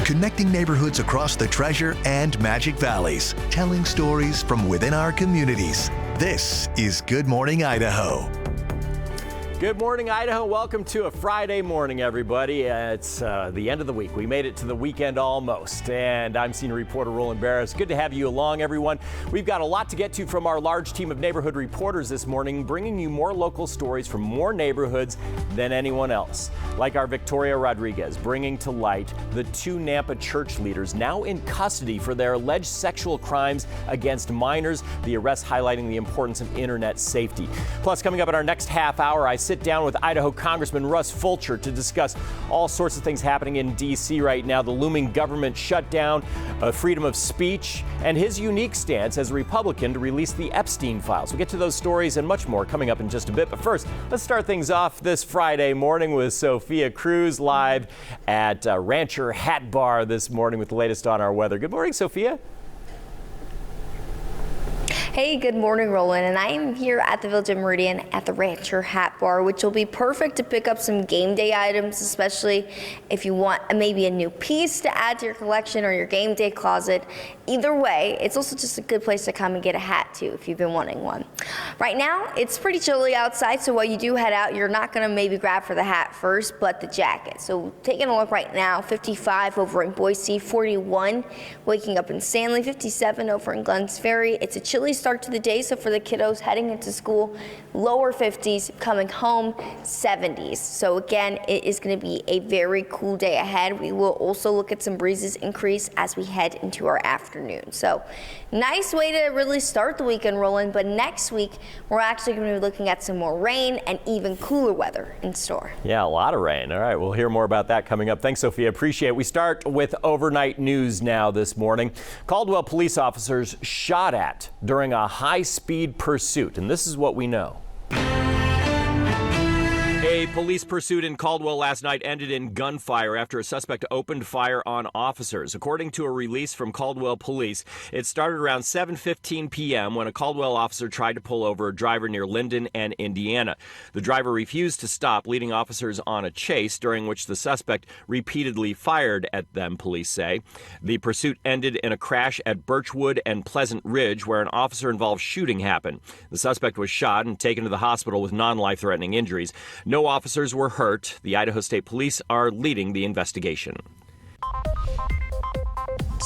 connecting neighborhoods across the Treasure and Magic Valleys, telling stories from within our communities. This is Good Morning Idaho. Good morning, Idaho. Welcome to a Friday morning, everybody. It's the end of the week. We made it to the weekend almost, and I'm senior reporter Roland Barris. Good to have you along, everyone. We've got a lot to get to from our large team of neighborhood reporters this morning, bringing you more local stories from more neighborhoods than anyone else. Like our Victoria Rodriguez, bringing to light the two Nampa church leaders now in custody for their alleged sexual crimes against minors. The arrest highlighting the importance of internet safety. Plus, coming up in our next half hour, I sit down with Idaho Congressman Russ Fulcher to discuss all sorts of things happening in D.C. right now, the looming government shutdown, freedom of speech, and his unique stance as a Republican to release the Epstein files. We'll get to those stories and much more coming up in just a bit. But first, let's start things off this Friday morning with Sophia Cruz live at Rancher Hat Bar this morning with the latest on our weather. Good morning, Sophia. Hey, good morning, Roland, and I am here at the Village of Meridian at the Rancher Hat Bar, which will be perfect to pick up some game day items, especially if you want maybe a new piece to add to your collection or your game day closet. Either way, it's also just a good place to come and get a hat too if you've been wanting one. Right now, it's pretty chilly outside, so while you do head out, you're not gonna maybe grab for the hat first, but the jacket. So taking a look right now, 55 over in Boise, 41 waking up in Stanley, 57 over in Glenns Ferry. It's a chilly start to the day, so for the kiddos heading into school, lower 50s, coming home 70s. So again, it is going to be a very cool day ahead. We will also look at some breezes increase as we head into our afternoon. So nice way to really start the weekend, Roland, but next week we're actually going to be looking at some more rain and even cooler weather in store. Yeah, a lot of rain. All right, we'll hear more about that coming up. Thanks, Sophia. Appreciate it. We start with overnight news now this morning. Caldwell police officers shot at during a high-speed pursuit, and this is what we know. A police pursuit in Caldwell last night ended in gunfire after a suspect opened fire on officers. According to a release from Caldwell Police, it started around 7:15 p.m. when a Caldwell officer tried to pull over a driver near Linden and Indiana. The driver refused to stop, leading officers on a chase, during which the suspect repeatedly fired at them, police say. The pursuit ended in a crash at Birchwood and Pleasant Ridge, where an officer-involved shooting happened. The suspect was shot and taken to the hospital with non-life-threatening injuries. No officers were hurt. The Idaho State Police are leading the investigation.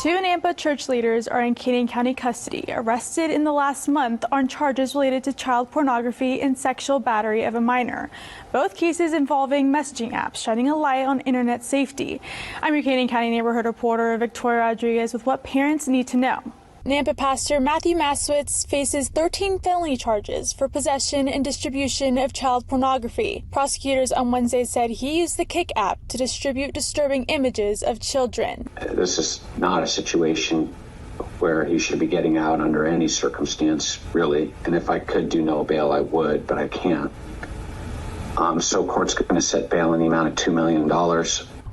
Two Nampa church leaders are in Canyon County custody, arrested in the last month on charges related to child pornography and sexual battery of a minor. Both cases involving messaging apps, shining a light on internet safety. I'm your Canyon County neighborhood reporter Victoria Rodriguez with what parents need to know. Nampa pastor Matthew Maswitz faces 13 felony charges for possession and distribution of child pornography. Prosecutors on Wednesday said he used the Kick app to distribute disturbing images of children. This is not a situation where he should be getting out under any circumstance, really. And if I could do no bail, I would, but I can't. So court's going to set bail in the amount of $2 million.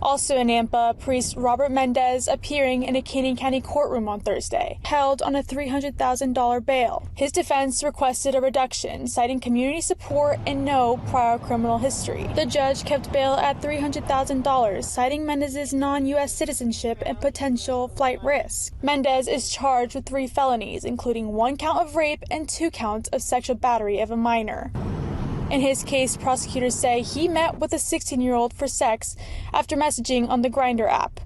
Also in Nampa, priest Robert Mendez appearing in a Canyon County courtroom on Thursday, held on a $300,000 bail. His defense requested a reduction, citing community support and no prior criminal history. The judge kept bail at $300,000, citing Mendez's non-U.S. citizenship and potential flight risk. Mendez is charged with 3 felonies, including 1 count of rape and 2 counts of sexual battery of a minor. In his case, prosecutors say he met with a 16-year-old for sex after messaging on the Grindr app.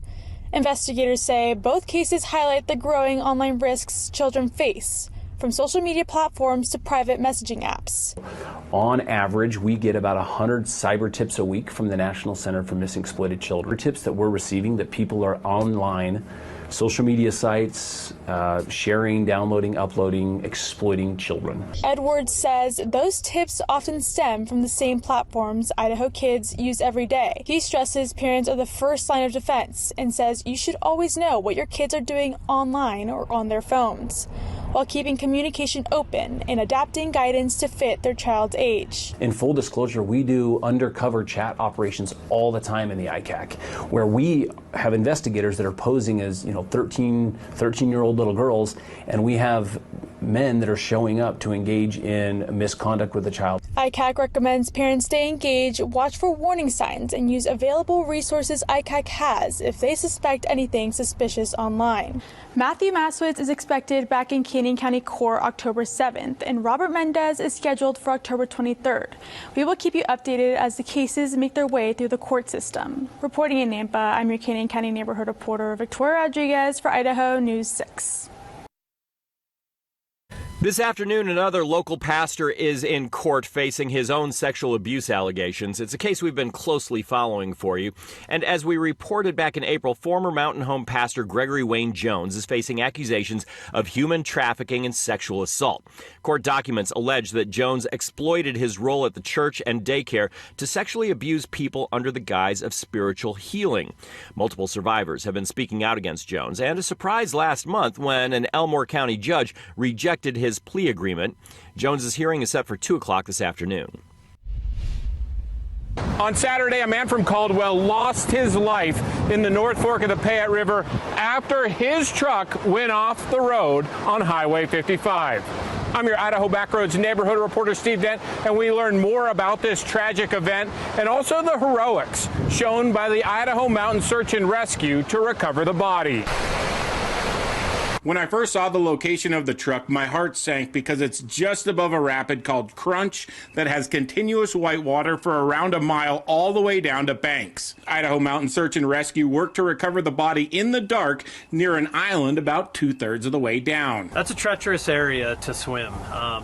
Investigators say both cases highlight the growing online risks children face, from social media platforms to private messaging apps. On average, we get about 100 cyber tips a week from the National Center for Missing Exploited Children. Tips that we're receiving that people are online, social media sites, sharing, downloading, uploading, exploiting children. Edwards says those tips often stem from the same platforms Idaho kids use every day. He stresses parents are the first line of defense and says you should always know what your kids are doing online or on their phones, while keeping communication open and adapting guidance to fit their child's age. In full disclosure, we do undercover chat operations all the time in the ICAC, where we have investigators that are posing as, 13-year-old little girls, and we have men that are showing up to engage in misconduct with a child. ICAC recommends parents stay engaged, watch for warning signs, and use available resources ICAC has if they suspect anything suspicious online. Matthew Maswitz is expected back in Canyon County Court October 7th, and Robert Mendez is scheduled for October 23rd. We will keep you updated as the cases make their way through the court system. Reporting in Nampa, I'm your Canyon County neighborhood reporter Victoria Rodriguez for Idaho News 6. This afternoon, another local pastor is in court facing his own sexual abuse allegations. It's a case we've been closely following for you. And as we reported back in April, former Mountain Home pastor Gregory Wayne Jones is facing accusations of human trafficking and sexual assault. Court documents allege that Jones exploited his role at the church and daycare to sexually abuse people under the guise of spiritual healing. Multiple survivors have been speaking out against Jones, and a surprise last month when an Elmore County judge rejected his plea agreement. Jones's hearing is set for 2 o'clock this afternoon. On Saturday, a man from Caldwell lost his life in the North Fork of the Payette River after his truck went off the road on Highway 55. I'm your Idaho Backroads neighborhood reporter, Steve Dent, and we learn more about this tragic event and also the heroics shown by the Idaho Mountain Search and Rescue to recover the body. When I first saw the location of the truck, my heart sank because it's just above a rapid called Crunch that has continuous white water for around a mile all the way down to Banks. Idaho Mountain Search and Rescue worked to recover the body in the dark near an island about 2/3 of the way down. That's a treacherous area to swim.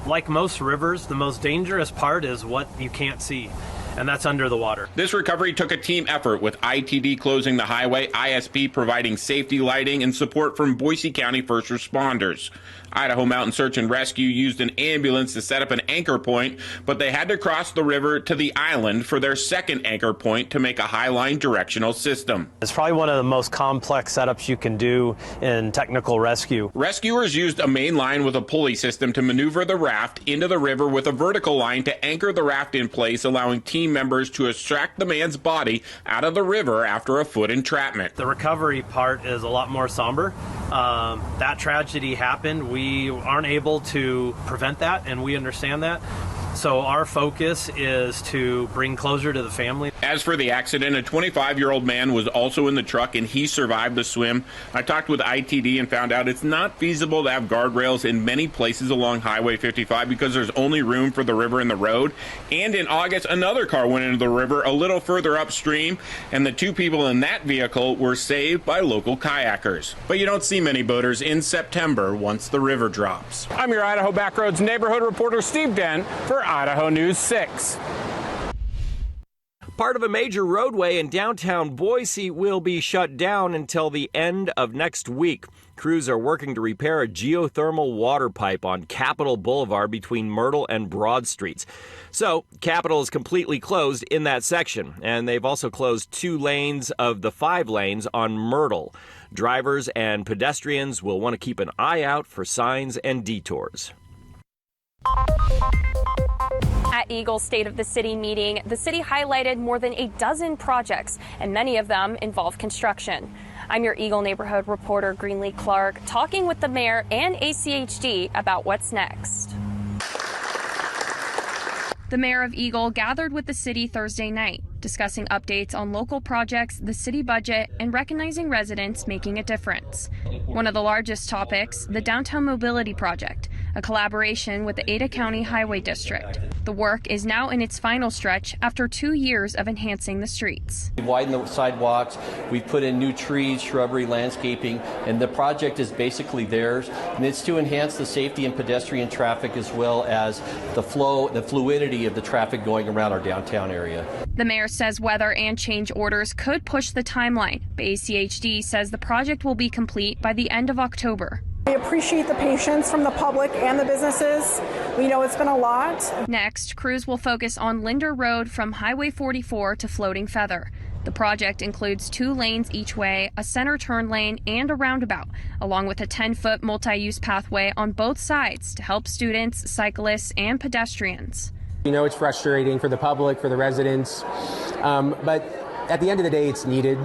Like most rivers, the most dangerous part is what you can't see, and that's under the water. This recovery took a team effort with ITD closing the highway, ISP providing safety lighting, and support from Boise County first responders. Idaho Mountain Search and Rescue used an ambulance to set up an anchor point, but they had to cross the river to the island for their second anchor point to make a highline directional system. It's probably one of the most complex setups you can do in technical rescue. Rescuers used a main line with a pulley system to maneuver the raft into the river with a vertical line to anchor the raft in place, allowing team members to extract the man's body out of the river after a foot entrapment. The recovery part is a lot more somber. That tragedy happened. We aren't able to prevent that, and we understand that. So our focus is to bring closure to the family. As for the accident, a 25-year-old man was also in the truck, and he survived the swim. I talked with ITD and found out it's not feasible to have guardrails in many places along Highway 55 because there's only room for the river and the road. And in August, another car went into the river a little further upstream, and the 2 people in that vehicle were saved by local kayakers. But you don't see many boaters in September once the river drops. I'm your Idaho Backroads neighborhood reporter, Steve Dent, for Idaho News 6. Part of a major roadway in downtown Boise will be shut down until the end of next week. Crews are working to repair a geothermal water pipe on Capitol Boulevard between Myrtle and Broad Streets. So, Capitol is completely closed in that section, and they've also closed 2 lanes of the 5 lanes on Myrtle. Drivers and pedestrians will want to keep an eye out for signs and detours. At Eagle's State of the City meeting, the city highlighted more than a dozen projects, and many of them involve construction. I'm your Eagle neighborhood reporter, Greenlee Clark, talking with the mayor and ACHD about what's next. The mayor of Eagle gathered with the city Thursday night, discussing updates on local projects, the city budget, and recognizing residents making a difference. One of the largest topics, the Downtown Mobility Project, a collaboration with the Ada County Highway District. The work is now in its final stretch after 2 years of enhancing the streets. We've widened the sidewalks, we've put in new trees, shrubbery, landscaping, and the project is basically theirs. And it's to enhance the safety and pedestrian traffic as well as the flow, the fluidity of the traffic going around our downtown area. The mayor says weather and change orders could push the timeline, but ACHD says the project will be complete by the end of October. We appreciate the patience from the public and the businesses. We know it's been a lot. Next, crews will focus on Linder Road from Highway 44 to Floating Feather. The project includes 2 lanes each way, a center turn lane, and a roundabout, along with a 10-foot multi-use pathway on both sides to help students, cyclists, and pedestrians. You know, it's frustrating for the public, for the residents, but at the end of the day, it's needed.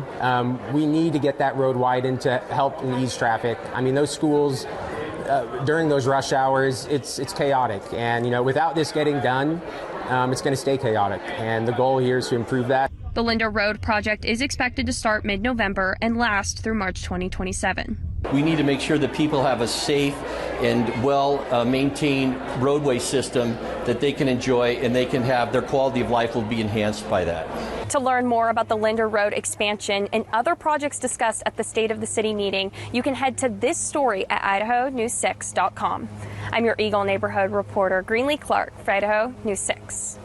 We need to get that road widened to help and ease traffic. I mean, those schools, during those rush hours, it's chaotic. And, without this getting done, it's going to stay chaotic. And the goal here is to improve that. The Linda Road project is expected to start mid-November and last through March 2027. We need to make sure that people have a safe and well-maintained roadway system that they can enjoy, and they can have their quality of life will be enhanced by that. To learn more about the Linda Road expansion and other projects discussed at the State of the City meeting, you can head to this story at idahonews6.com. I'm your Eagle neighborhood reporter, Greenlee Clark for Idaho News 6.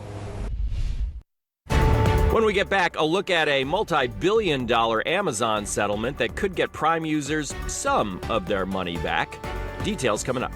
When we get back, a look at a multi-billion-dollar Amazon settlement that could get Prime users some of their money back. Details coming up.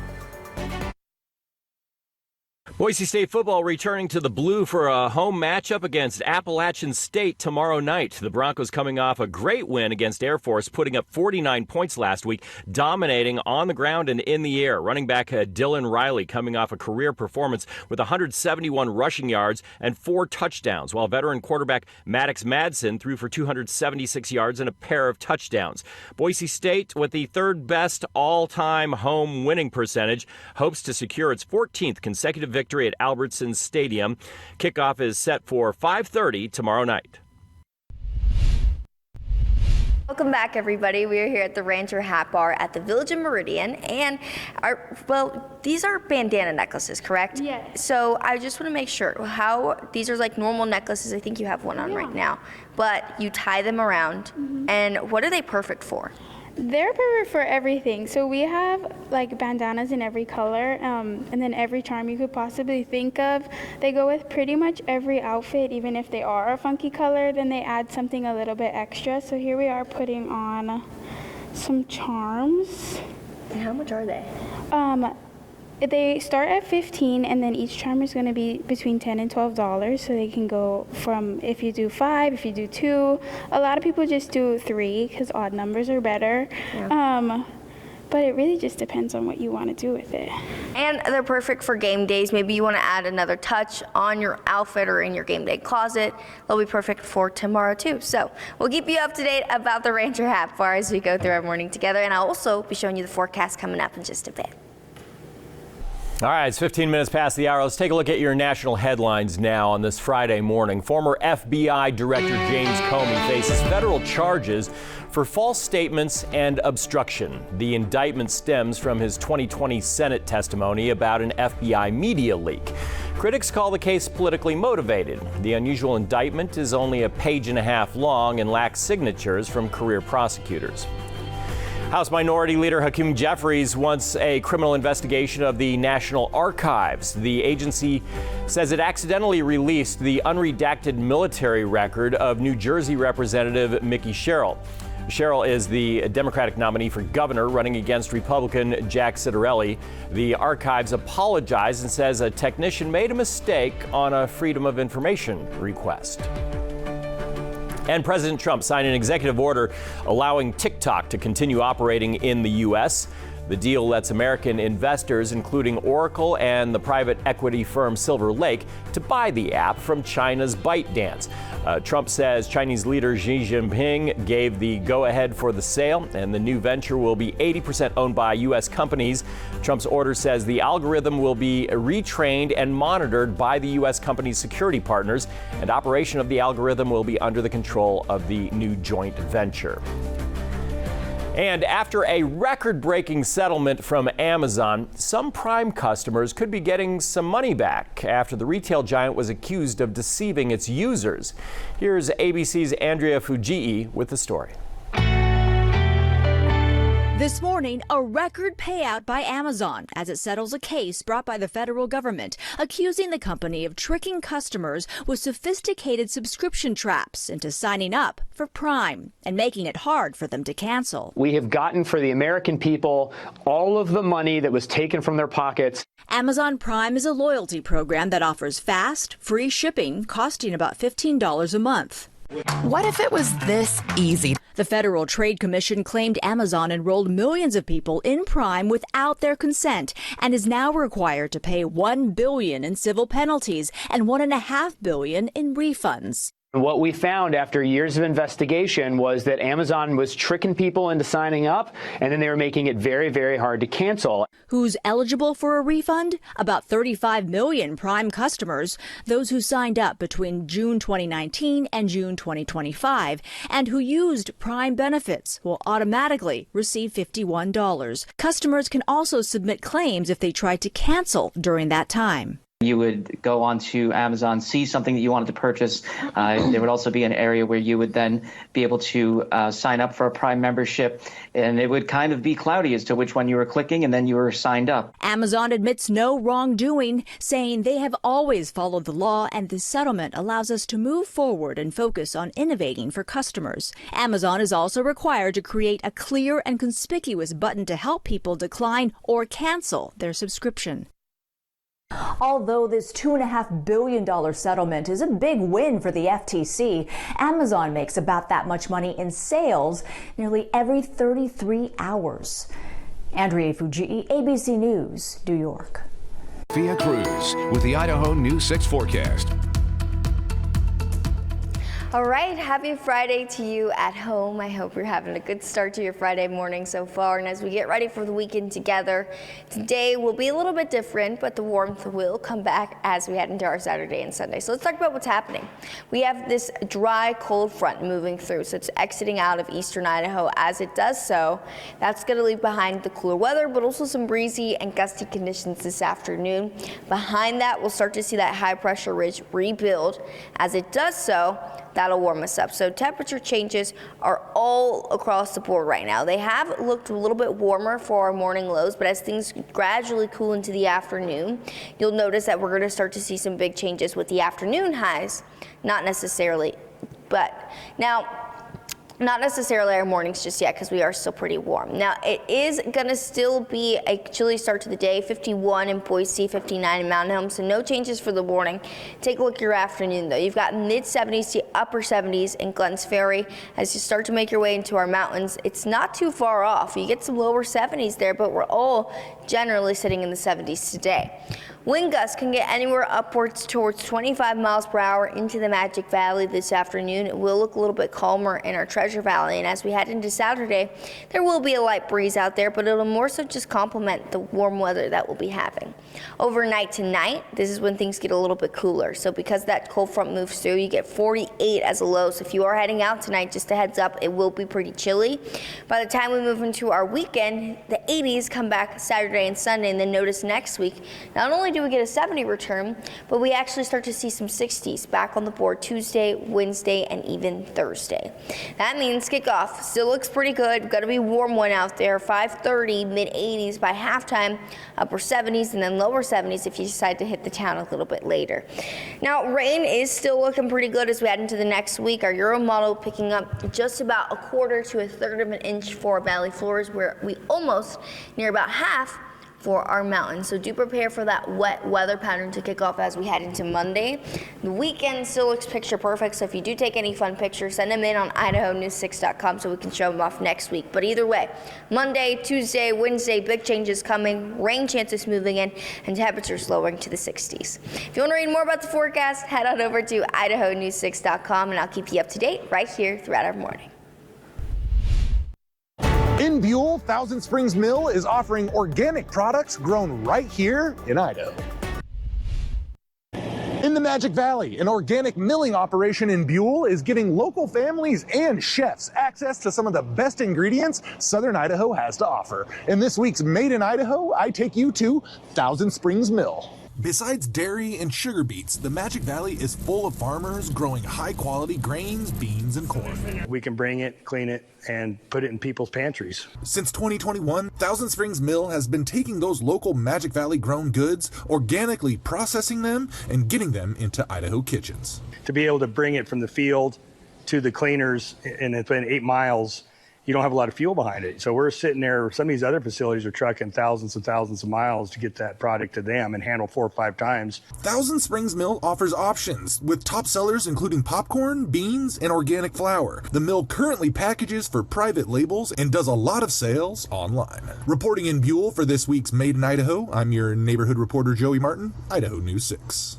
Boise State football returning to the blue for a home matchup against Appalachian State tomorrow night. The Broncos coming off a great win against Air Force, putting up 49 points last week, dominating on the ground and in the air. Running back Dylan Riley coming off a career performance with 171 rushing yards and 4 touchdowns, while veteran quarterback Maddox Madsen threw for 276 yards and a pair of touchdowns. Boise State, with the third best all-time home winning percentage, hopes to secure its 14th consecutive victory at Albertson Stadium. Kickoff is set for 5:30 tomorrow night. Welcome back, everybody. We are here at the Rancher Hat Bar at the Village of Meridian, and these are bandana necklaces, correct? Yes. So I just want to make sure these are like normal necklaces. I think you have one on right now, but you tie them around, and what are they perfect for? They're perfect for everything. So we have like bandanas in every color, and then every charm you could possibly think of. They go with pretty much every outfit, even if they are a funky color, then they add something a little bit extra. So here we are putting on some charms. And how much are they? They start at $15, and then each charm is going to be between $10 and $12. So they can go from, if you do 5, if you do 2. A lot of people just do 3 because odd numbers are better. Yeah. But it really just depends on what you want to do with it. And they're perfect for game days. Maybe you want to add another touch on your outfit or in your game day closet. They'll be perfect for tomorrow too. So we'll keep you up to date about the Rancher Hat Bar as we go through our morning together. And I'll also be showing you the forecast coming up in just a bit. All right, it's 15 minutes past the hour. Let's take a look at your national headlines now on this Friday morning. Former FBI Director James Comey faces federal charges for false statements and obstruction. The indictment stems from his 2020 Senate testimony about an FBI media leak. Critics call the case politically motivated. The unusual indictment is only a page and a half long and lacks signatures from career prosecutors. House Minority Leader Hakeem Jeffries wants a criminal investigation of the National Archives. The agency says it accidentally released the unredacted military record of New Jersey Representative Mickey Sherrill. Sherrill is the Democratic nominee for governor running against Republican Jack Ciattarelli. The archives apologized and says a technician made a mistake on a Freedom of Information request. And President Trump signed an executive order allowing TikTok to continue operating in the U.S. The deal lets American investors, including Oracle and the private equity firm Silver Lake, to buy the app from China's ByteDance. Trump says Chinese leader Xi Jinping gave the go-ahead for the sale, and the new venture will be 80% owned by U.S. companies. Trump's order says the algorithm will be retrained and monitored by the U.S. company's security partners, and operation of the algorithm will be under the control of the new joint venture. And after a record-breaking settlement from Amazon, some Prime customers could be getting some money back after the retail giant was accused of deceiving its users. Here's ABC's Andrea Fujii with the story. This morning, a record payout by Amazon as it settles a case brought by the federal government accusing the company of tricking customers with sophisticated subscription traps into signing up for Prime and making it hard for them to cancel. We have gotten for the American people all of the money that was taken from their pockets. Amazon Prime is a loyalty program that offers fast, free shipping costing about $15 a month. What if it was this easy? The Federal Trade Commission claimed Amazon enrolled millions of people in Prime without their consent and is now required to pay $1 billion in civil penalties and $1.5 billion in refunds. What we found after years of investigation was that Amazon was tricking people into signing up, and then they were making it very, very hard to cancel. Who's eligible for a refund? About 35 million Prime customers, those who signed up between June 2019 and June 2025, and who used Prime benefits will automatically receive $51. Customers can also submit claims if they tried to cancel during that time. You would go onto Amazon, see something that you wanted to purchase. There would also be an area where you would then be able to sign up for a Prime membership, and it would kind of be cloudy as to which one you were clicking, and then you were signed up. Amazon admits no wrongdoing, saying they have always followed the law, and this settlement allows us to move forward and focus on innovating for customers. Amazon is also required to create a clear and conspicuous button to help people decline or cancel their subscription. Although this $2.5 billion settlement is a big win for the FTC, Amazon makes about that much money in sales nearly every 33 hours. Andrea Fujii, ABC News, New York. Fia Cruz with the Idaho News 6 forecast. All right, happy Friday to you at home. I hope you're having a good start to your Friday morning so far. And as we get ready for the weekend together, today will be a little bit different, but the warmth will come back as we head into our Saturday and Sunday. So let's talk about what's happening. We have this dry, cold front moving through, so it's exiting out of eastern Idaho. As it does so, that's going to leave behind the cooler weather, but also some breezy and gusty conditions this afternoon. Behind that, we'll start to see that high pressure ridge rebuild. As it does so, that'll warm us up. So temperature changes are all across the board right now. They have looked a little bit warmer for our morning lows, but as things gradually cool into the afternoon, you'll notice that we're going to start to see some big changes with the afternoon highs, not necessarily our mornings just yet, because we are still pretty warm. Now, it is going to still be a chilly start to the day, 51 in Boise, 59 in Mountain Home, so no changes for the morning. Take a look at your afternoon, though. You've got mid-70s to upper 70s in Glens Ferry. As you start to make your way into our mountains, it's not too far off. You get some lower 70s there, but we're all generally sitting in the 70s today. Wind gusts can get anywhere upwards towards 25 miles per hour into the Magic Valley this afternoon. It will look a little bit calmer in our Treasure Valley, and as we head into Saturday, there will be a light breeze out there, but it'll more so just complement the warm weather that we'll be having. Overnight tonight, this is when things get a little bit cooler. So because that cold front moves through, you get 48 as a low. So if you are heading out tonight, just a heads up, it will be pretty chilly. By the time we move into our weekend, the 80s come back Saturday and Sunday, and then notice next week, not only do we get a 70 return, but we actually start to see some 60s back on the board Tuesday, Wednesday, and even Thursday. That means kickoff still looks pretty good. Got to be a warm one out there. 5:30, mid 80s by halftime, upper 70s, and then lower 70s if you decide to hit the town a little bit later. Now, rain is still looking pretty good as we head into the next week. Our Euro model picking up just about 1/4 to 1/3 of an inch for our valley floors, where we almost near about half for our mountains. So do prepare for that wet weather pattern to kick off as we head into Monday. The weekend still looks picture perfect, so if you do take any fun pictures, send them in on idahonews6.com so we can show them off next week. But either way, Monday, Tuesday, Wednesday, big changes coming, rain chances moving in, and temperatures lowering to the 60s. If you want to read more about the forecast, head on over to idahonews6.com, and I'll keep you up to date right here throughout our morning. In Buell, Thousand Springs Mill is offering organic products grown right here in Idaho. In the Magic Valley, an organic milling operation in Buell is giving local families and chefs access to some of the best ingredients Southern Idaho has to offer. In this week's Made in Idaho, I take you to Thousand Springs Mill. Besides dairy and sugar beets, the Magic Valley is full of farmers growing high-quality grains, beans, and corn. We can bring it, clean it, and put it in people's pantries. Since 2021, Thousand Springs Mill has been taking those local Magic Valley grown goods, organically processing them, and getting them into Idaho kitchens. To be able to bring it from the field to the cleaners, and it's been 8 miles, you don't have a lot of fuel behind it. So we're sitting there, some of these other facilities are trucking thousands and thousands of miles to get that product to them and handle 4 or 5 times. Thousand Springs Mill offers options with top sellers including popcorn, beans, and organic flour. The mill currently packages for private labels and does a lot of sales online. Reporting in Buell for this week's Made in Idaho, I'm your neighborhood reporter Joey Martin, Idaho News 6.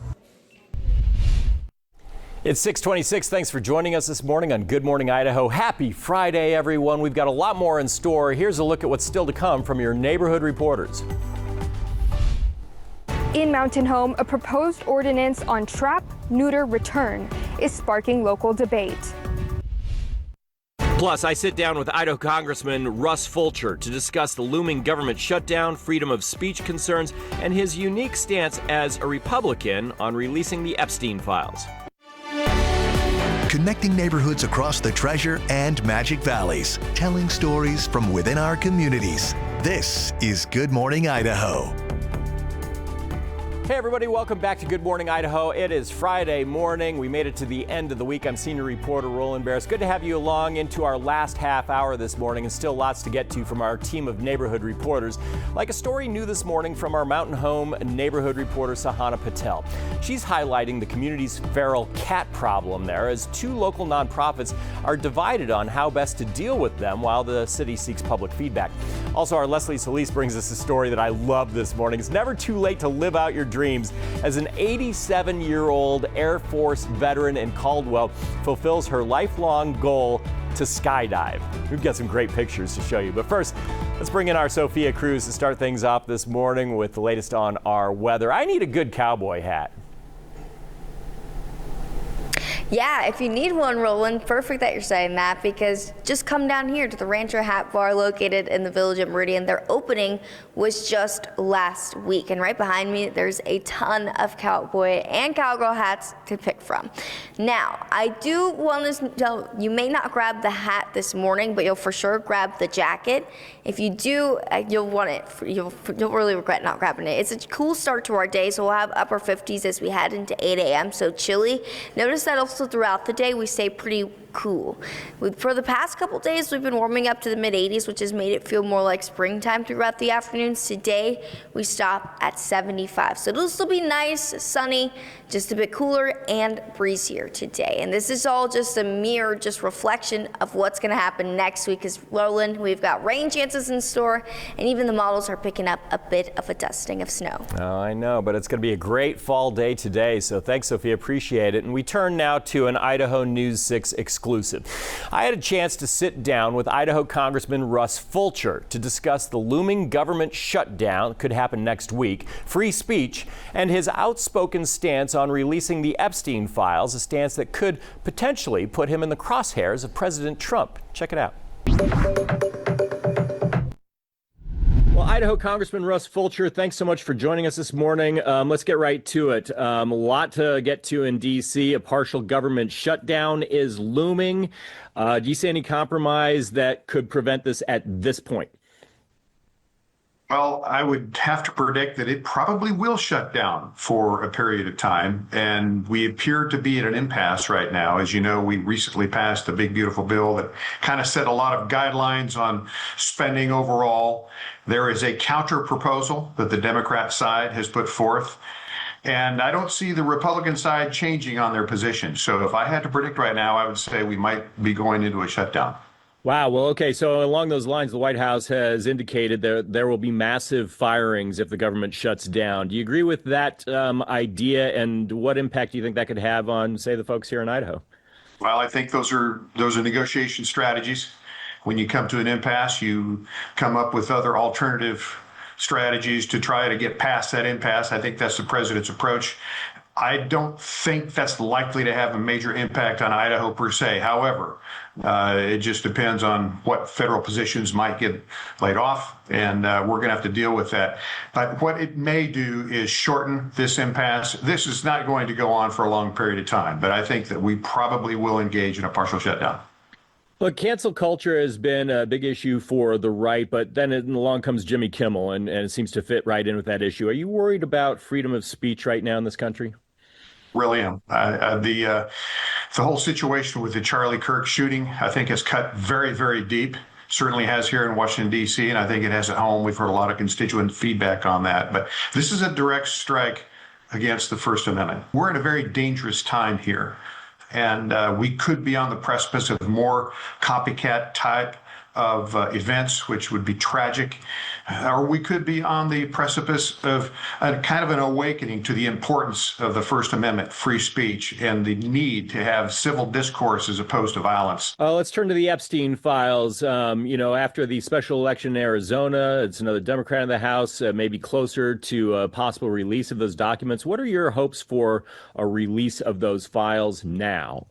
It's 6:26. Thanks for joining us this morning on Good Morning Idaho. Happy Friday, everyone. We've got a lot more in store. Here's a look at what's still to come from your neighborhood reporters. In Mountain Home, a proposed ordinance on trap, neuter, return is sparking local debate. Plus, I sit down with Idaho Congressman Russ Fulcher to discuss the looming government shutdown, freedom of speech concerns, and his unique stance as a Republican on releasing the Epstein files. Connecting neighborhoods across the Treasure and Magic Valleys, telling stories from within our communities. This is Good Morning Idaho. Hey everybody, welcome back to Good Morning Idaho. It is Friday morning. We made it to the end of the week. I'm senior reporter Roland Barris. Good to have you along into our last half hour this morning, and still lots to get to from our team of neighborhood reporters. Like a story new this morning from our Mountain Home neighborhood reporter Sahana Patel. She's highlighting the community's feral cat problem there as two local nonprofits are divided on how best to deal with them while the city seeks public feedback. Also, our Leslie Solis brings us a story that I love this morning. It's never too late to live out your dreams as an 87-year-old Air Force veteran in Caldwell fulfills her lifelong goal to skydive. We've got some great pictures to show you. But first, let's bring in our Sophia Cruz to start things off this morning with the latest on our weather. I need a good cowboy hat. Yeah, if you need one, Roland, perfect that you're saying that, because just come down here to the Rancher Hat Bar located in the Village at Meridian. Their opening was just last week, and right behind me there's a ton of cowboy and cowgirl hats to pick from. Now, I do want to tell you may not grab the hat this morning, but you'll for sure grab the jacket. If you do, you'll want it. You'll really regret not grabbing it. It's a cool start to our day, so we'll have upper 50s as we head into 8 a.m., so chilly. Notice that also throughout the day we stay pretty cool. For the past couple days, we've been warming up to the mid-80s, which has made it feel more like springtime throughout the afternoons. Today, we stop at 75. So it'll still be nice, sunny, just a bit cooler and breezier today. And this is all just a mere reflection of what's going to happen next week. As Roland, we've got rain chances in store, and even the models are picking up a bit of a dusting of snow. Oh, I know, but it's going to be a great fall day today. So thanks, Sophia. Appreciate it. And we turn now to an Idaho News 6 exclusive. I had a chance to sit down with Idaho Congressman Russ Fulcher to discuss the looming government shutdown that could happen next week, free speech, and his outspoken stance on releasing the Epstein files, a stance that could potentially put him in the crosshairs of President Trump. Check it out. Well, Idaho Congressman Russ Fulcher, thanks so much for joining us this morning. Let's get right to it. A lot to get to in D.C. A partial government shutdown is looming. Do you see any compromise that could prevent this at this point? Well, I would have to predict that it probably will shut down for a period of time, and we appear to be at an impasse right now. As you know, we recently passed a big, beautiful bill that kind of set a lot of guidelines on spending overall. There is a counter proposal that the Democrat side has put forth, and I don't see the Republican side changing on their position. So if I had to predict right now, I would say we might be going into a shutdown. Wow. Well, okay. So along those lines, the White House has indicated there will be massive firings if the government shuts down. Do you agree with that idea? And what impact do you think that could have on, say, the folks here in Idaho? Well, I think those are negotiation strategies. When you come to an impasse, you come up with other alternative strategies to try to get past that impasse. I think that's the president's approach. I don't think that's likely to have a major impact on Idaho per se. However, it just depends on what federal positions might get laid off, and we're going to have to deal with that. But what it may do is shorten this impasse. This is not going to go on for a long period of time, but I think that we probably will engage in a partial shutdown. Look, cancel culture has been a big issue for the right, but then along comes Jimmy Kimmel, and it seems to fit right in with that issue. Are you worried about freedom of speech right now in this country? Really am. The whole situation with the Charlie Kirk shooting, I think, has cut very, very deep. Certainly has here in Washington, D.C., and I think it has at home. We've heard a lot of constituent feedback on that. But this is a direct strike against the First Amendment. We're in a very dangerous time here, and we could be on the precipice of more copycat type of events, which would be tragic, or we could be on the precipice of a kind of an awakening to the importance of the First Amendment, free speech, and the need to have civil discourse as opposed to violence. Let's turn to the Epstein files. After the special election in Arizona, it's another Democrat in the House, maybe closer to a possible release of those documents. What are your hopes for a release of those files now?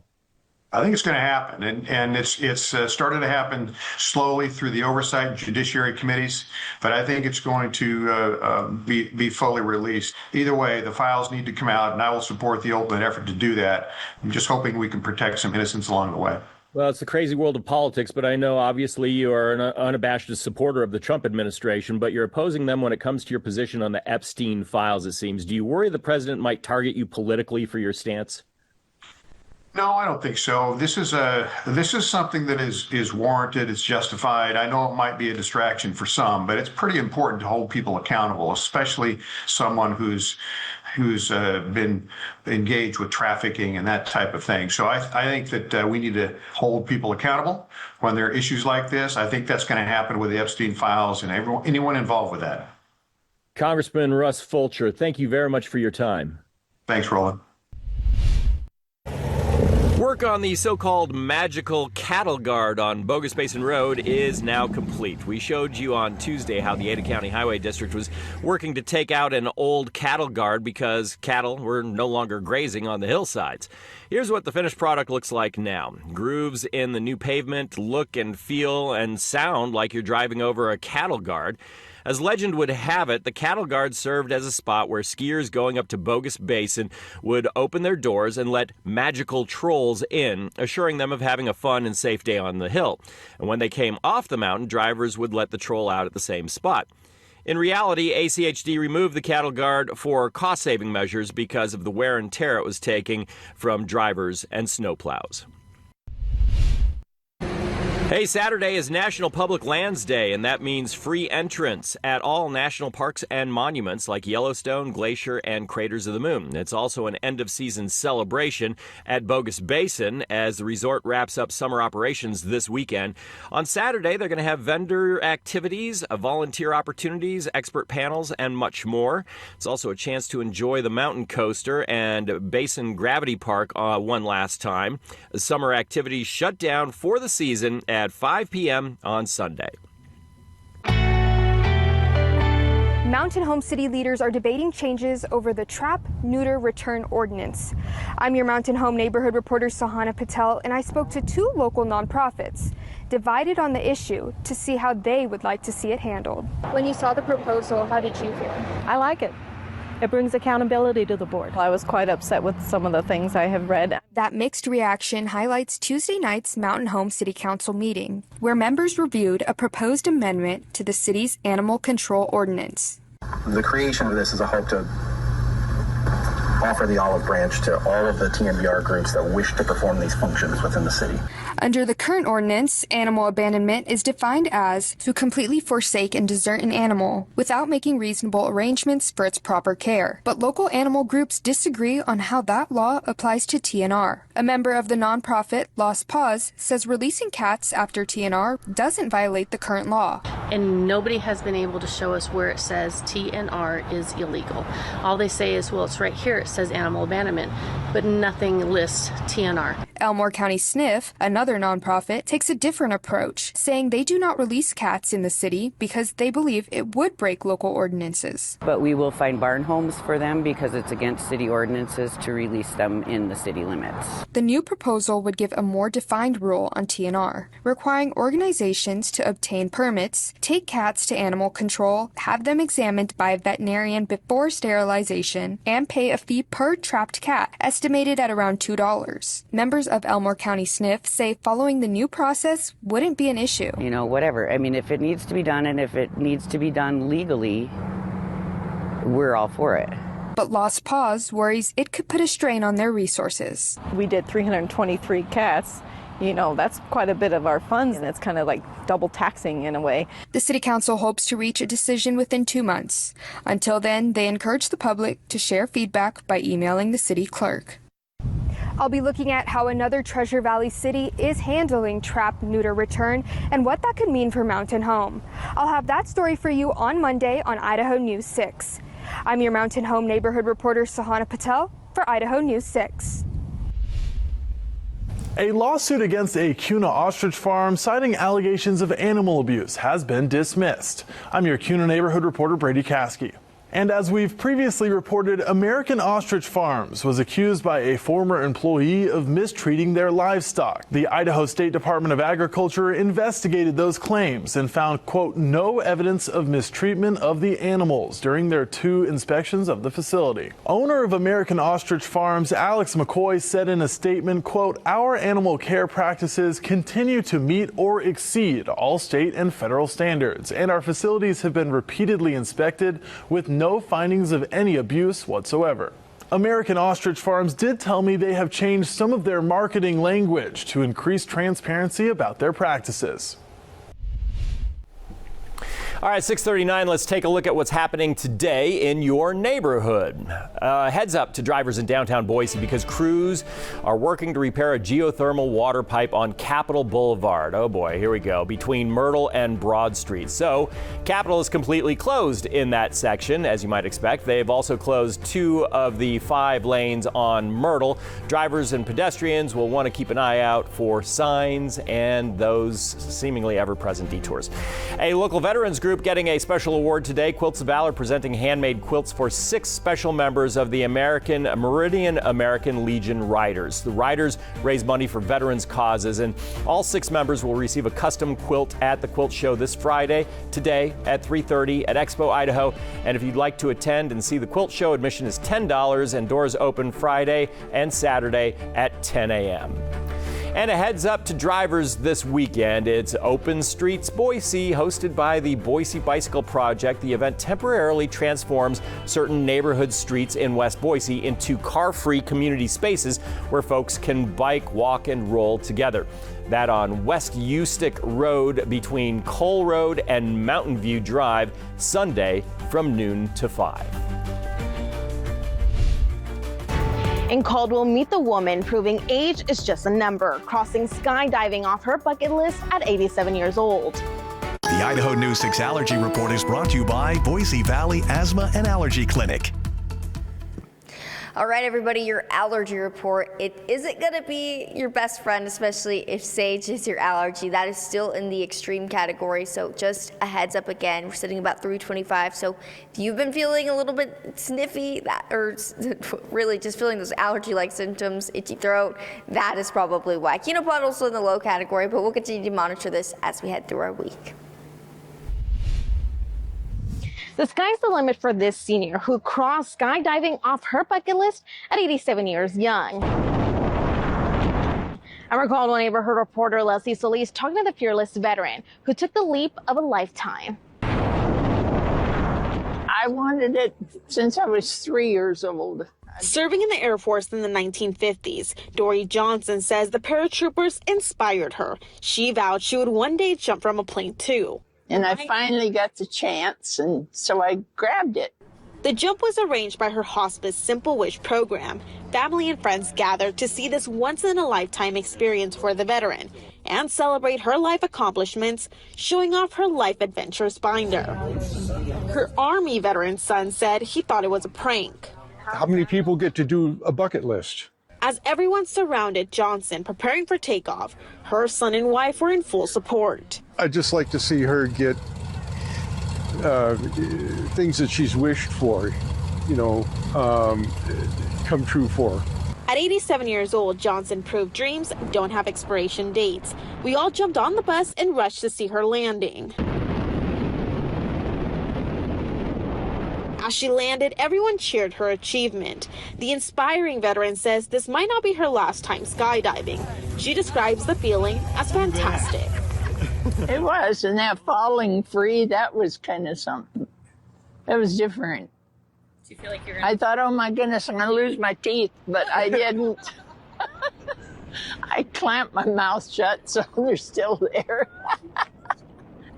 I think it's going to happen, and it's started to happen slowly through the oversight and judiciary committees, but I think it's going to be fully released. Either way, the files need to come out, and I will support the ultimate effort to do that. I'm just hoping we can protect some innocents along the way. Well, it's the crazy world of politics, but I know obviously you are an unabashed supporter of the Trump administration, but you're opposing them when it comes to your position on the Epstein files, it seems. Do you worry the president might target you politically for your stance? No, I don't think so. This is something that is warranted. It's justified. I know it might be a distraction for some, but it's pretty important to hold people accountable, especially someone who's been engaged with trafficking and that type of thing. So I think that we need to hold people accountable when there are issues like this. I think that's going to happen with the Epstein files and anyone involved with that. Congressman Russ Fulcher, thank you very much for your time. Thanks, Roland. Work on the so-called magical cattle guard on Bogus Basin Road is now complete. We showed you on Tuesday how the Ada County Highway District was working to take out an old cattle guard because cattle were no longer grazing on the hillsides. Here's what the finished product looks like now. Grooves in the new pavement look and feel and sound like you're driving over a cattle guard. As legend would have it, the cattle guard served as a spot where skiers going up to Bogus Basin would open their doors and let magical trolls in, assuring them of having a fun and safe day on the hill. And when they came off the mountain, drivers would let the troll out at the same spot. In reality, ACHD removed the cattle guard for cost-saving measures because of the wear and tear it was taking from drivers and snowplows. Hey, Saturday is National Public Lands Day, and that means free entrance at all national parks and monuments like Yellowstone, Glacier, and Craters of the Moon. It's also an end-of-season celebration at Bogus Basin as the resort wraps up summer operations this weekend. On Saturday, they're going to have vendor activities, volunteer opportunities, expert panels, and much more. It's also a chance to enjoy the mountain coaster and Basin Gravity Park one last time. The summer activities shut down for the season at 5 p.m. on Sunday. Mountain Home City leaders are debating changes over the Trap, Neuter, Return ordinance. I'm your Mountain Home neighborhood reporter Sahana Patel, and I spoke to two local nonprofits divided on the issue to see how they would like to see it handled. When you saw the proposal, how did you feel? I like it. It brings accountability to the board. I was quite upset with some of the things I have read. That mixed reaction highlights Tuesday night's Mountain Home City Council meeting, where members reviewed a proposed amendment to the city's animal control ordinance. The creation of this is a hope to offer the olive branch to all of the TNVR groups that wish to perform these functions within the city. Under the current ordinance, animal abandonment is defined as to completely forsake and desert an animal without making reasonable arrangements for its proper care. But local animal groups disagree on how that law applies to TNR. A member of the nonprofit Lost Paws says releasing cats after TNR doesn't violate the current law. And nobody has been able to show us where it says TNR is illegal. All they say is, well, it's right here, it says animal abandonment, but nothing lists TNR. Elmore County SNF, another nonprofit, takes a different approach, saying they do not release cats in the city because they believe it would break local ordinances. But we will find barn homes for them because it's against city ordinances to release them in the city limits. The new proposal would give a more defined rule on TNR, requiring organizations to obtain permits, take cats to animal control, have them examined by a veterinarian before sterilization, and pay a fee per trapped cat, estimated at around $2. Members of Elmore County SNF say following the new process wouldn't be an issue. You know, whatever. I mean, if it needs to be done and if it needs to be done legally, we're all for it. But Lost Paws worries it could put a strain on their resources. We did 323 cats. You know, that's quite a bit of our funds, and it's kind of like double taxing in a way. The City Council hopes to reach a decision within 2 months. Until then, they encourage the public to share feedback by emailing the city clerk. I'll be looking at how another Treasure Valley city is handling trap-neuter return and what that could mean for Mountain Home. I'll have that story for you on Monday on Idaho News 6. I'm your Mountain Home neighborhood reporter Sahana Patel for Idaho News 6. A lawsuit against a Kuna ostrich farm citing allegations of animal abuse has been dismissed. I'm your Kuna neighborhood reporter Brady Caskey. And as we've previously reported, American Ostrich Farms was accused by a former employee of mistreating their livestock. The Idaho State Department of Agriculture investigated those claims and found, quote, no evidence of mistreatment of the animals during their 2 inspections of the facility. Owner of American Ostrich Farms, Alex McCoy, said in a statement, quote, our animal care practices continue to meet or exceed all state and federal standards, and our facilities have been repeatedly inspected with no findings of any abuse whatsoever. American Ostrich Farms did tell me they have changed some of their marketing language to increase transparency about their practices. All right, 6:39, let's take a look at what's happening today in your neighborhood. Heads up to drivers in downtown Boise because crews are working to repair a geothermal water pipe on Capitol Boulevard. Oh boy, here we go, between Myrtle and Broad Street. So Capitol is completely closed in that section, as you might expect. They've also closed 2 of the 5 lanes on Myrtle. Drivers and pedestrians will want to keep an eye out for signs and those seemingly ever-present detours. A local veterans group getting a special award today. Quilts of Valor presenting handmade quilts for 6 special members of the Meridian American Legion Riders. The Riders raise money for veterans causes, and all 6 members will receive a custom quilt at the quilt show this Friday, today at 3:30 at Expo Idaho. And if you'd like to attend and see the quilt show, admission is $10 and doors open Friday and Saturday at 10 a.m. And a heads up to drivers this weekend. It's Open Streets Boise, hosted by the Boise Bicycle Project. The event temporarily transforms certain neighborhood streets in West Boise into car-free community spaces where folks can bike, walk, and roll together. That on West Ustick Road between Cole Road and Mountain View Drive, Sunday from noon to 5. In Caldwell, meet the woman proving age is just a number, crossing skydiving off her bucket list at 87 years old. The Idaho News 6 Allergy Report is brought to you by Boise Valley Asthma and Allergy Clinic. All right, everybody, your allergy report. It isn't going to be your best friend, especially if sage is your allergy. That is still in the extreme category, so just a heads up again. We're sitting about 325, so if you've been feeling a little bit sniffy or really just feeling those allergy-like symptoms, itchy throat, that is probably why. Kenapod also in the low category, but we'll continue to monitor this as we head through our week. The sky's the limit for this senior who crossed skydiving off her bucket list at 87 years young. I'm our Caldwell neighborhood reporter Leslie Solis talking to the fearless veteran who took the leap of a lifetime. I wanted it since I was 3 years old. Serving in the Air Force in the 1950s, Dory Johnson says the paratroopers inspired her. She vowed she would one day jump from a plane too. And I finally got the chance, and so I grabbed it. The jump was arranged by her hospice Simple Wish program. Family and friends gathered to see this once-in-a-lifetime experience for the veteran and celebrate her life accomplishments, showing off her life adventures binder. Her Army veteran son said he thought it was a prank. How many people get to do a bucket list? As everyone surrounded Johnson preparing for takeoff, her son and wife were in full support. I'd just like to see her get things that she's wished for, come true for her. At 87 years old, Johnson proved dreams don't have expiration dates. We all jumped on the bus and rushed to see her landing. As she landed, everyone cheered her achievement. The inspiring veteran says this might not be her last time skydiving. She describes the feeling as fantastic. It was, and that falling free, that was kind of something. That was different. Do you feel like you're I thought, oh my goodness, I'm going to lose my teeth, but I didn't. I clamped my mouth shut, so they're still there.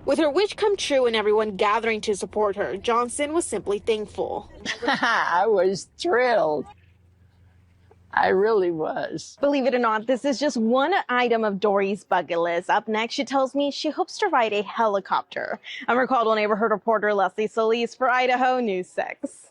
With her wish come true and everyone gathering to support her, Johnson was simply thankful. I was thrilled. I really was. Believe it or not, this is just one item of Dory's bucket list. Up next, she tells me she hopes to ride a helicopter. I'm her Caldwell neighborhood reporter Leslie Solis for Idaho News 6.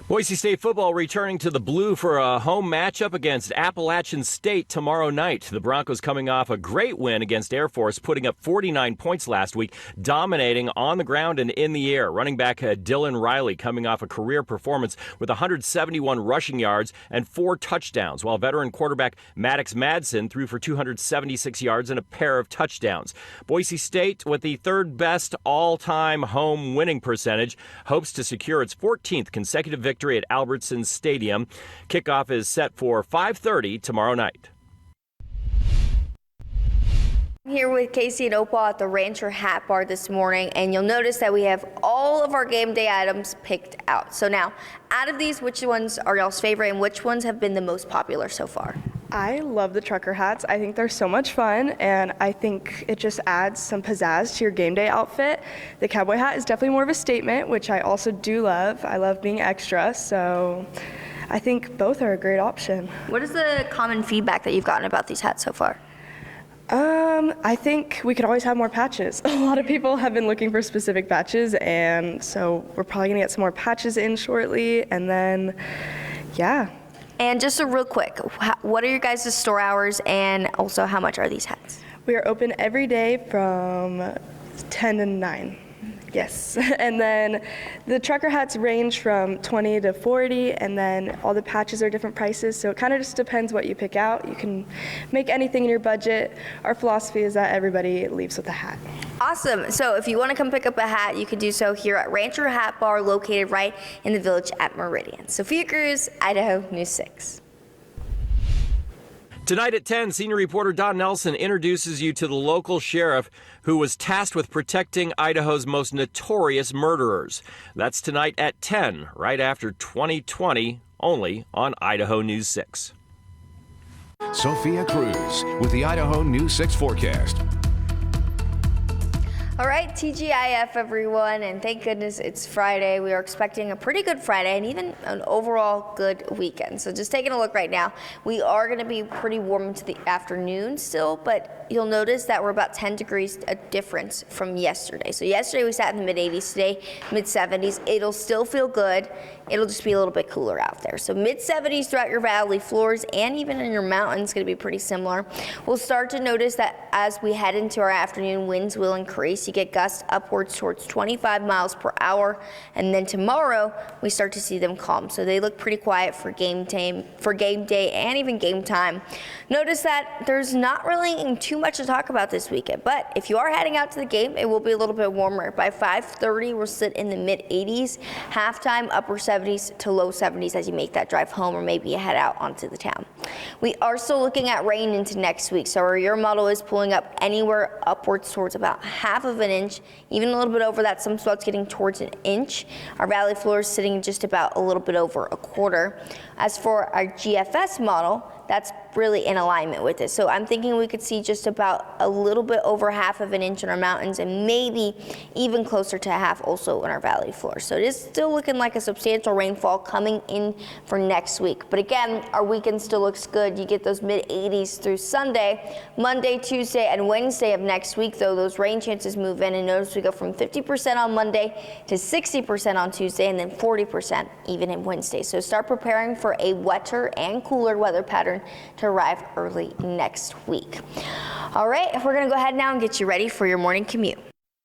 Boise State football returning to the blue for a home matchup against Appalachian State tomorrow night. The Broncos coming off a great win against Air Force, putting up 49 points last week, dominating on the ground and in the air. Running back Dylan Riley coming off a career performance with 171 rushing yards and 4 touchdowns, while veteran quarterback Maddox Madsen threw for 276 yards and a pair of touchdowns. Boise State, with the third best all-time home winning percentage, hopes to secure its 14th consecutive victory at Albertson Stadium. Kickoff is set for 5:30 tomorrow night. I'm here with Casey and Opal at the Rancher Hat Bar this morning, and you'll notice that we have all of our game day items picked out. So now, out of these, which ones are y'all's favorite and which ones have been the most popular so far? I love the trucker hats. I think they're so much fun, and I think it just adds some pizzazz to your game day outfit. The cowboy hat is definitely more of a statement, which I also do love. I love being extra, so I think both are a great option. What is the common feedback that you've gotten about these hats so far? I think we could always have more patches. A lot of people have been looking for specific patches, and so we're probably gonna get some more patches in shortly, and then, yeah. And just a real quick, what are your guys' store hours, and also how much are these hats? We are open every day from 10 to 9. Yes, and then the trucker hats range from 20 to 40, and then all the patches are different prices, so it kind of just depends what you pick out. You can make anything in your budget. Our philosophy is that everybody leaves with a hat. Awesome. So if you want to come pick up a hat, you can do so here at Rancher Hat Bar, located right in the village at Meridian. Sophia Cruz, Idaho News 6. Tonight at 10, senior reporter Don Nelson introduces you to the local sheriff who was tasked with protecting Idaho's most notorious murderers. That's tonight at 10, right after 2020, only on Idaho News 6. Sophia Cruz with the Idaho News 6 forecast. All right, TGIF everyone, and thank goodness it's Friday. We are expecting a pretty good Friday and even an overall good weekend. So just taking a look right now, we are going to be pretty warm into the afternoon still, but you'll notice that we're about 10 degrees a difference from yesterday. So yesterday we sat in the mid-80s, today mid-70s. It'll still feel good. It'll just be a little bit cooler out there. So mid-70s throughout your valley floors and even in your mountains going to be pretty similar. We'll start to notice that as we head into our afternoon, winds will increase. You get gusts upwards towards 25 miles per hour, and then tomorrow we start to see them calm. So they look pretty quiet for game day and even game time. Notice that there's not really too much to talk about this weekend, but if you are heading out to the game, it will be a little bit warmer. By 5:30, we'll sit in the mid-80s, halftime upper 70s to low 70s as you make that drive home or maybe you head out onto the town. We are still looking at rain into next week, so your model is pulling up anywhere upwards towards about half of an inch, even a little bit over that. Some spots getting towards an inch. Our valley floor is sitting just about a little bit over a quarter. As for our GFS model, that's really in alignment with this. So I'm thinking we could see just about a little bit over half of an inch in our mountains and maybe even closer to a half also in our valley floor. So it is still looking like a substantial rainfall coming in for next week. But again, our weekend still looks good. You get those mid-80s through Sunday. Monday, Tuesday, and Wednesday of next week, though, those rain chances move in, and notice we go from 50% on Monday to 60% on Tuesday and then 40% even in Wednesday. So start preparing for a wetter and cooler weather pattern to arrive early next week. All right, we're going to go ahead now and get you ready for your morning commute.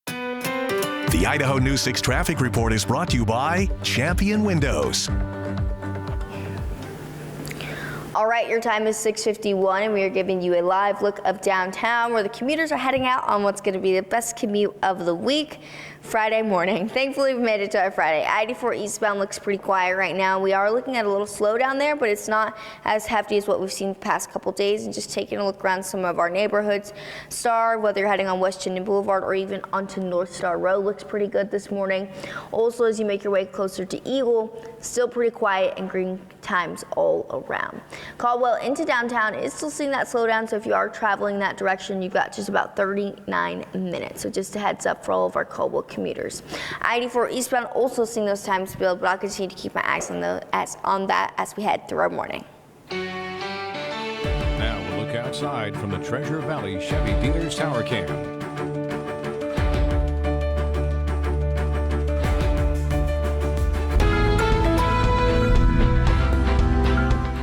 The Idaho News 6 traffic report is brought to you by Champion Windows. All right, your time is 6:51, and we are giving you a live look of downtown where the commuters are heading out on what's going to be the best commute of the week. Friday morning. Thankfully, we've made it to our Friday. I-84 eastbound looks pretty quiet right now. We are looking at a little slowdown there, but it's not as hefty as what we've seen the past couple days. And just taking a look around some of our neighborhoods. Star, whether you're heading on West Chinden Boulevard or even onto North Star Road, looks pretty good this morning. Also, as you make your way closer to Eagle, still pretty quiet and green times all around. Caldwell into downtown is still seeing that slowdown, so if you are traveling that direction, you've got just about 39 minutes. So just a heads up for all of our Caldwell commuters. I-84 eastbound also seeing those times build, but I'll continue to keep my eyes on that as we head through our morning. Now we'll look outside from the Treasure Valley Chevy Dealers Tower Cam.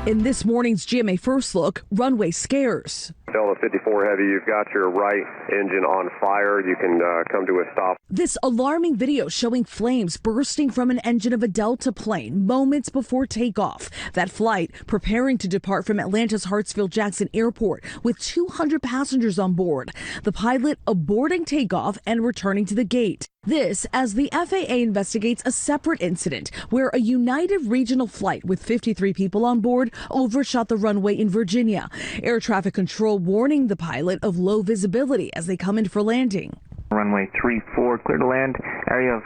In this morning's GMA First Look, runway scares. Delta 54 Heavy, you've got your right engine on fire. You can come to a stop. This alarming video showing flames bursting from an engine of a Delta plane moments before takeoff. That flight preparing to depart from Atlanta's Hartsfield-Jackson Airport with 200 passengers on board. The pilot aborting takeoff and returning to the gate. This as the FAA investigates a separate incident where a United regional flight with 53 people on board overshot the runway in Virginia. Air traffic control warning the pilot of low visibility as they come in for landing. Runway 34 clear to land. Area of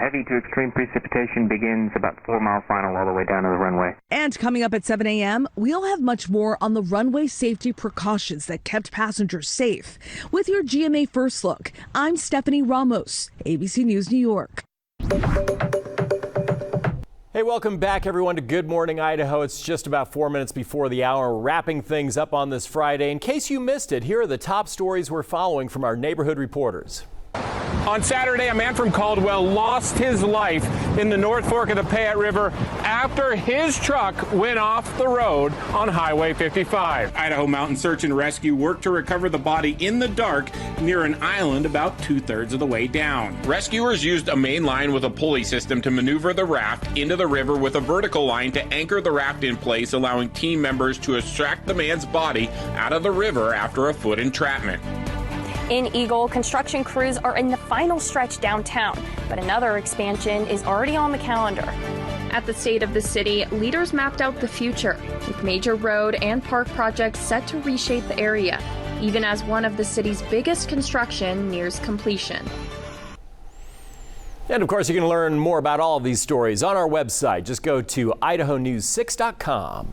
heavy to extreme precipitation begins about 4 mile final all the way down to the runway. And coming up at 7 a.m., we'll have much more on the runway safety precautions that kept passengers safe. With your GMA First Look, I'm Stephanie Ramos, ABC News New York. Hey, welcome back everyone to Good Morning Idaho. It's just about 4 minutes before the hour, wrapping things up on this Friday. In case you missed it, here are the top stories we're following from our neighborhood reporters. On Saturday, a man from Caldwell lost his life in the North Fork of the Payette River after his truck went off the road on Highway 55. Idaho Mountain Search and Rescue worked to recover the body in the dark near an island about 2/3 of the way down. Rescuers used a main line with a pulley system to maneuver the raft into the river with a vertical line to anchor the raft in place, allowing team members to extract the man's body out of the river after a foot entrapment. In Eagle, construction crews are in the final stretch downtown, but another expansion is already on the calendar. At the State of the City, leaders mapped out the future, with major road and park projects set to reshape the area, even as one of the city's biggest construction nears completion. And of course, you can learn more about all of these stories on our website. Just go to idahonews6.com.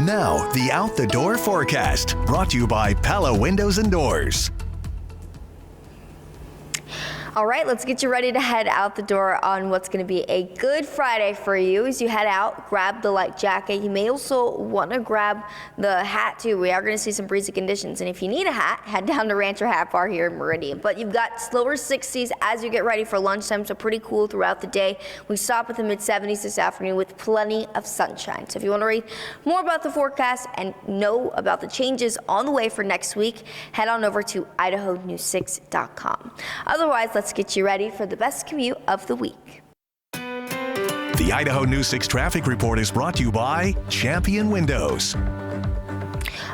Now, the Out the Door forecast, brought to you by Pella Windows and Doors. All right, let's get you ready to head out the door on what's going to be a good Friday for you. As you head out, grab the light jacket. You may also want to grab the hat too. We are going to see some breezy conditions, and if you need a hat, head down to Rancher Hat Bar here in Meridian. But you've got slower 60s as you get ready for lunchtime, so pretty cool throughout the day. We stop at the mid-70s this afternoon with plenty of sunshine. So if you want to read more about the forecast and know about the changes on the way for next week, head on over to idahonews6.com. Otherwise, let's get you ready for the best commute of the week. The Idaho News 6 traffic report is brought to you by Champion Windows.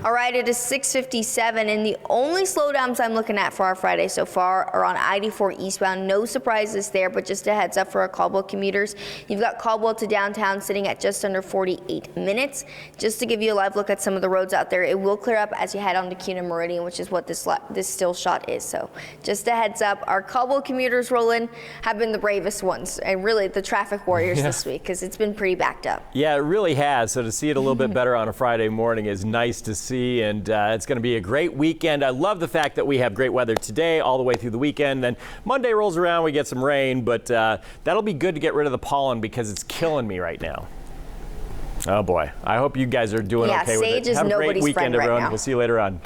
All right, it is 6:57, and the only slowdowns I'm looking at for our Friday so far are on I-84 eastbound. No surprises there, but just a heads up for our Caldwell commuters. You've got Caldwell to downtown sitting at just under 48 minutes. Just to give you a live look at some of the roads out there, it will clear up as you head on to Kuna Meridian, which is what this still shot is. So just a heads up, our Caldwell commuters rolling have been the bravest ones, and really the traffic warriors this week, because it's been pretty backed up. Yeah, it really has. So to see it a little bit better on a Friday morning is nice to see. And it's going to be a great weekend. I love the fact that we have great weather today all the way through the weekend. Then Monday rolls around, we get some rain, but that'll be good to get rid of the pollen because it's killing me right now. Oh boy, I hope you guys are doing okay with it. Sage is have a great nobody's weekend, friend right everyone. now. We'll see you later on.